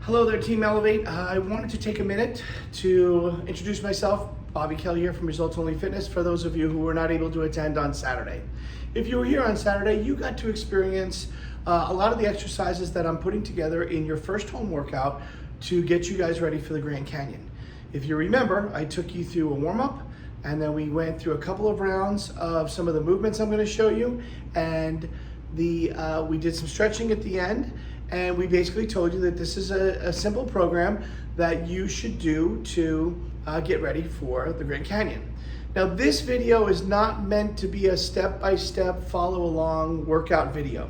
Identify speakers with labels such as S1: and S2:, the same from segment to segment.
S1: Hello there, Team Elevate. I wanted to take a minute to introduce myself. Bobby Kelly here from Results Only Fitness, for those of you who were not able to attend on Saturday. If you were here on Saturday, you got to experience a lot of the exercises that I'm putting together in your first home workout to get you guys ready for the Grand Canyon. If you remember, I took you through a warm-up, and then we went through a couple of rounds of some of the movements I'm going to show you, and we did some stretching at the end, and we basically told you that this is a simple program that you should do to get ready for the Grand Canyon. Now, this video is not meant to be a step-by-step follow-along workout video.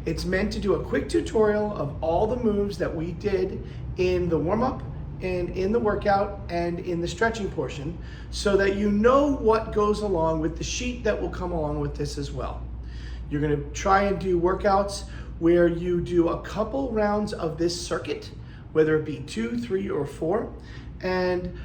S1: It's meant to do a quick tutorial of all the moves that we did in the warm-up and in the workout and in the stretching portion, so that you know what goes along with the sheet that will come along with this as well. You're going to try and do workouts where you do a couple rounds of this circuit, whether it be 2, 3, or 4, and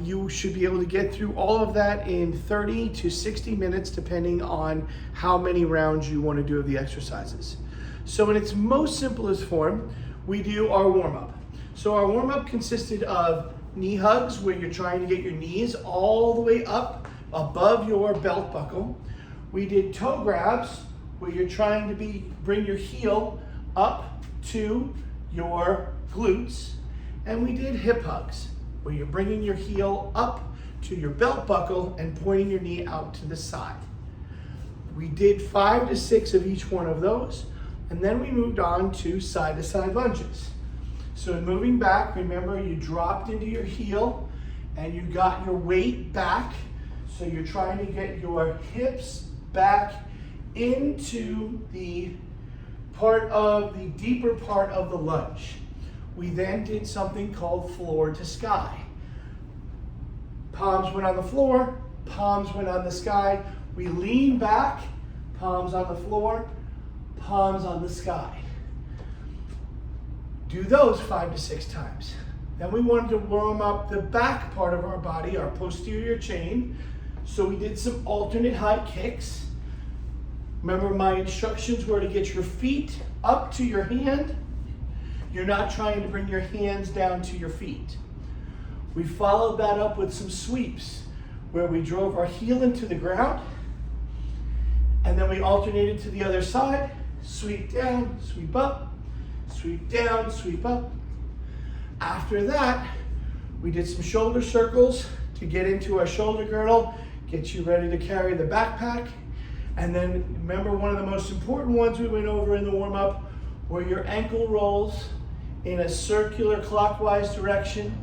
S1: you should be able to get through all of that in 30 to 60 minutes, depending on how many rounds you want to do of the exercises. So in its most simplest form, we do our warm-up. So our warm-up consisted of knee hugs, where you're trying to get your knees all the way up above your belt buckle. We did toe grabs, where you're trying to bring your heel up to your glutes. And we did hip hugs, where you're bringing your heel up to your belt buckle and pointing your knee out to the side. We did 5 to 6 of each one of those, and then we moved on to side-to-side lunges. So in moving back, remember, you dropped into your heel and you got your weight back. So you're trying to get your hips back into the deeper part of the lunge. We then did something called floor to sky. Palms went on the floor, palms went on the sky. We lean back, palms on the floor, palms on the sky. Do those 5 to 6 times. Then we wanted to warm up the back part of our body, our posterior chain. So we did some alternate high kicks. Remember, my instructions were to get your feet up to your hand. You're not trying to bring your hands down to your feet. We followed that up with some sweeps, where we drove our heel into the ground, and then we alternated to the other side. Sweep down, sweep up, sweep down, sweep up. After that, we did some shoulder circles to get into our shoulder girdle, get you ready to carry the backpack. And then remember, one of the most important ones we went over in the warm-up were your ankle rolls in a circular clockwise direction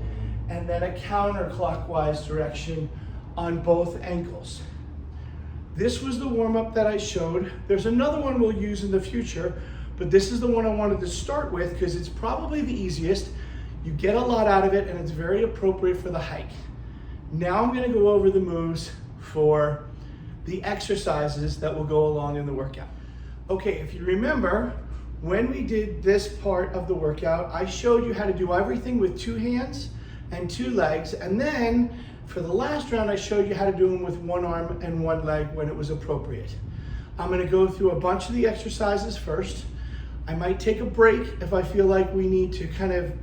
S1: and then a counterclockwise direction on both ankles. This was the warm-up that I showed. There's another one we'll use in the future, but this is the one I wanted to start with because it's probably the easiest. You get a lot out of it, and it's very appropriate for the hike. Now I'm going to go over the moves for the exercises that will go along in the workout. Okay, if you remember, when we did this part of the workout, I showed you how to do everything with 2 hands and 2 legs, and then for the last round, I showed you how to do them with 1 arm and 1 leg when it was appropriate. I'm going to go through a bunch of the exercises first. I might take a break if I feel like we need to kind of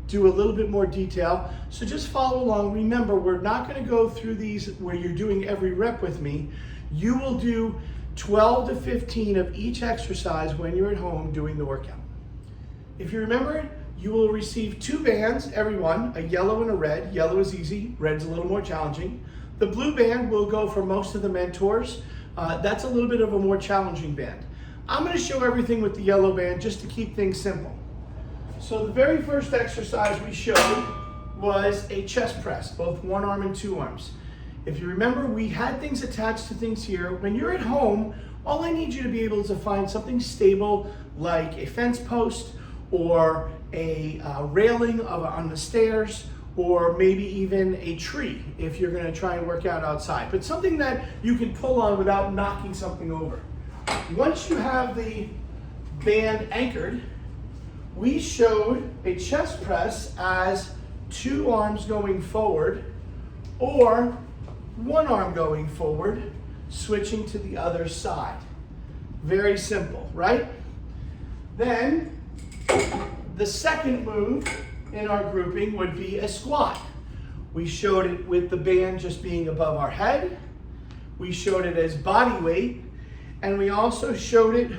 S1: do a little bit more detail. So just follow along. Remember, we're not going to go through these where you're doing every rep with me. You will do 12 to 15 of each exercise when you're at home doing the workout. If you remember, you will receive 2 bands, everyone, a yellow and a red. Yellow is easy, red's a little more challenging. The blue band will go for most of the mentors. That's a little bit of a more challenging band. I'm going to show everything with the yellow band just to keep things simple. So the very first exercise we showed was a chest press, both 1 arm and 2 arms. If you remember, we had things attached to things here. When you're at home, all I need you to be able to find something stable like a fence post or a railing on the stairs, or maybe even a tree if you're going to try and work out outside. But something that you can pull on without knocking something over. Once you have the band anchored, we showed a chest press as 2 arms going forward or 1 arm going forward, switching to the other side. Very simple, right? Then the second move in our grouping would be a squat. We showed it with the band just being above our head. We showed it as body weight, and we also showed it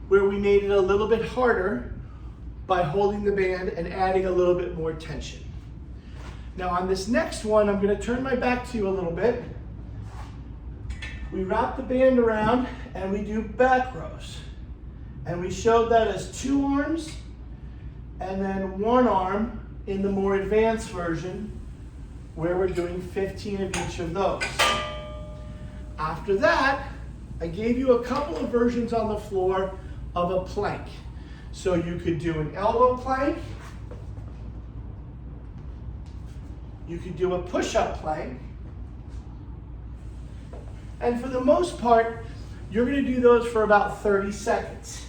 S1: where we made it a little bit harder by holding the band and adding a little bit more tension. Now on this next one, I'm going to turn my back to you a little bit. We wrap the band around and we do back rows. And we showed that as 2 arms and then 1 arm in the more advanced version where we're doing 15 of each of those. After that, I gave you a couple of versions on the floor of a plank. So you could do an elbow plank, you could do a push-up plank, and for the most part, you're going to do those for about 30 seconds.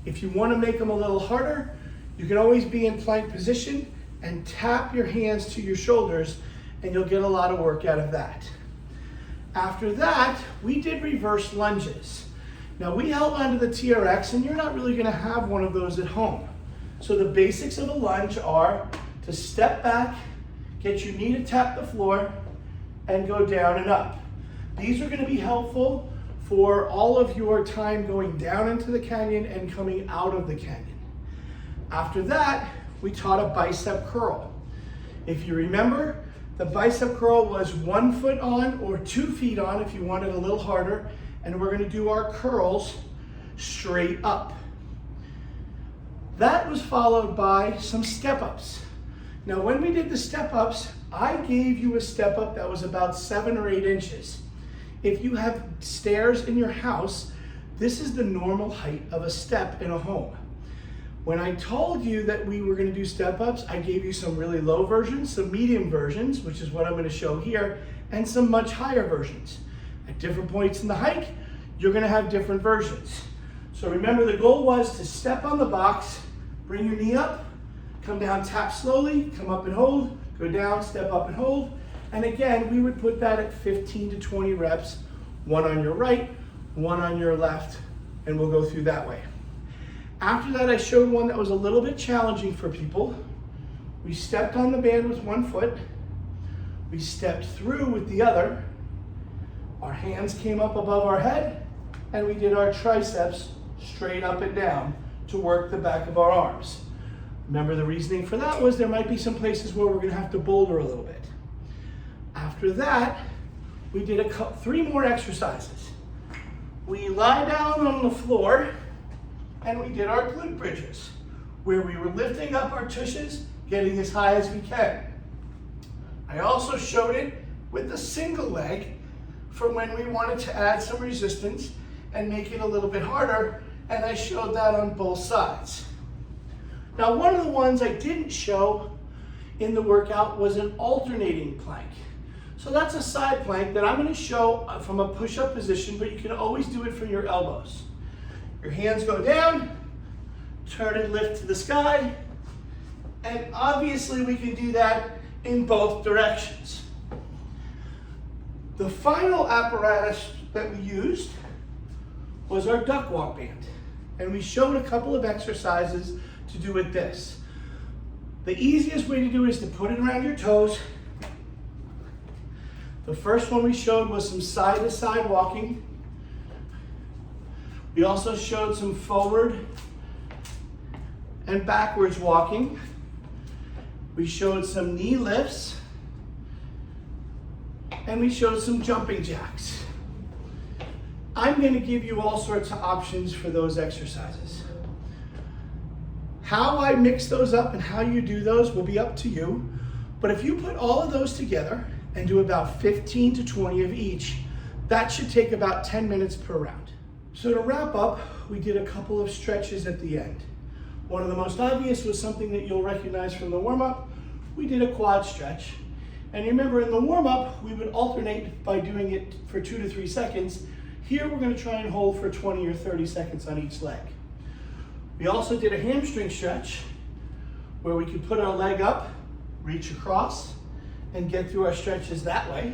S1: If you want to make them a little harder, you can always be in plank position and tap your hands to your shoulders, and you'll get a lot of work out of that. After that, we did reverse lunges. Now we held onto the TRX, and you're not really going to have one of those at home. So the basics of a lunge are to step back, get your knee to tap the floor, and go down and up. These are going to be helpful for all of your time going down into the canyon and coming out of the canyon. After that, we taught a bicep curl. If you remember, the bicep curl was 1 foot on or 2 feet on if you want it a little harder, and we're going to do our curls straight up. That was followed by some step-ups. Now when we did the step-ups, I gave you a step-up that was about 7 or 8 inches. If you have stairs in your house, this is the normal height of a step in a home. When I told you that we were going to do step-ups, I gave you some really low versions, some medium versions, which is what I'm going to show here, and some much higher versions. At different points in the hike, you're going to have different versions. So remember, the goal was to step on the box, bring your knee up, come down, tap slowly, come up and hold, go down, step up and hold. And again, we would put that at 15 to 20 reps, 1 on your right, 1 on your left, and we'll go through that way. After that, I showed one that was a little bit challenging for people. We stepped on the band with 1 foot. We stepped through with the other. Our hands came up above our head, and we did our triceps straight up and down to work the back of our arms. Remember, the reasoning for that was there might be some places where we're going to have to boulder a little bit. After that, we did 3 more exercises. We lie down on the floor, and we did our glute bridges, where we were lifting up our tushes, getting as high as we can. I also showed it with a single leg for when we wanted to add some resistance and make it a little bit harder, and I showed that on both sides. Now, one of the ones I didn't show in the workout was an alternating plank. So that's a side plank that I'm going to show from a push-up position, but you can always do it from your elbows. Your hands go down, turn and lift to the sky, and obviously we can do that in both directions. The final apparatus that we used was our duck walk band, and we showed a couple of exercises to do with this. The easiest way to do it is to put it around your toes. The first one we showed was some side-to-side walking. We also showed some forward and backwards walking. We showed some knee lifts. And we showed some jumping jacks. I'm going to give you all sorts of options for those exercises. How I mix those up and how you do those will be up to you. But if you put all of those together and do about 15 to 20 of each, that should take about 10 minutes per round. So to wrap up, we did a couple of stretches at the end. One of the most obvious was something that you'll recognize from the warm-up. We did a quad stretch. And remember, in the warm-up, we would alternate by doing it for 2 to 3 seconds. Here, we're going to try and hold for 20 or 30 seconds on each leg. We also did a hamstring stretch where we could put our leg up, reach across, and get through our stretches that way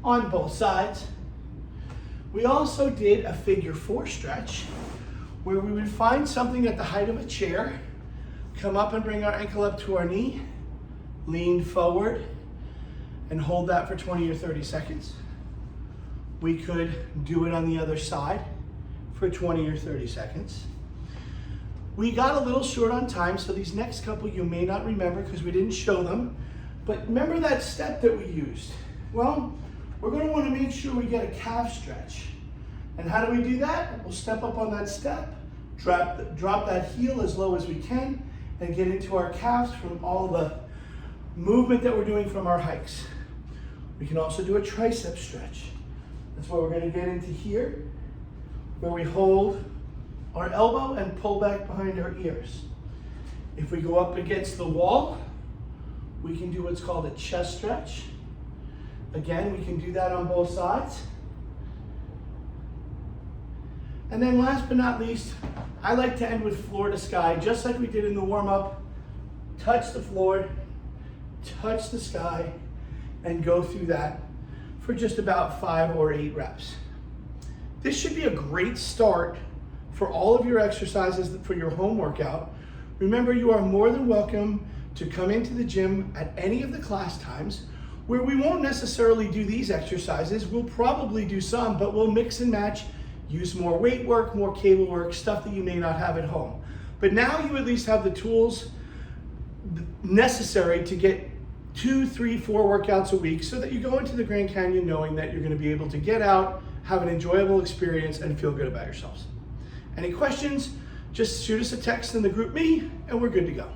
S1: on both sides. We also did a figure 4 stretch where we would find something at the height of a chair come up and bring our ankle up to our knee, lean forward, and hold that for 20 or 30 seconds. We could do it on the other side for 20 or 30 seconds. We got a little short on time, so these next couple you may not remember because we didn't show them, but remember that step that we used? Well, we're going to want to make sure we get a calf stretch. And how do we do that? We'll step up on that step, drop that heel as low as we can, and get into our calves from all the movement that we're doing from our hikes. We can also do a tricep stretch. That's what we're going to get into here, where we hold our elbow and pull back behind our ears. If we go up against the wall, we can do what's called a chest stretch. Again, we can do that on both sides. And then last but not least, I like to end with floor to sky, just like we did in the warm-up. Touch the floor, touch the sky, and go through that for just about 5 or 8 reps. This should be a great start for all of your exercises for your home workout. Remember, you are more than welcome to come into the gym at any of the class times where we won't necessarily do these exercises. We'll probably do some, but we'll mix and match, use more weight work, more cable work, stuff that you may not have at home. But now you at least have the tools necessary to get 2, 3, 4 workouts a week so that you go into the Grand Canyon knowing that you're going to be able to get out, have an enjoyable experience, and feel good about yourselves. Any questions? Just shoot us a text in the group me, and we're good to go.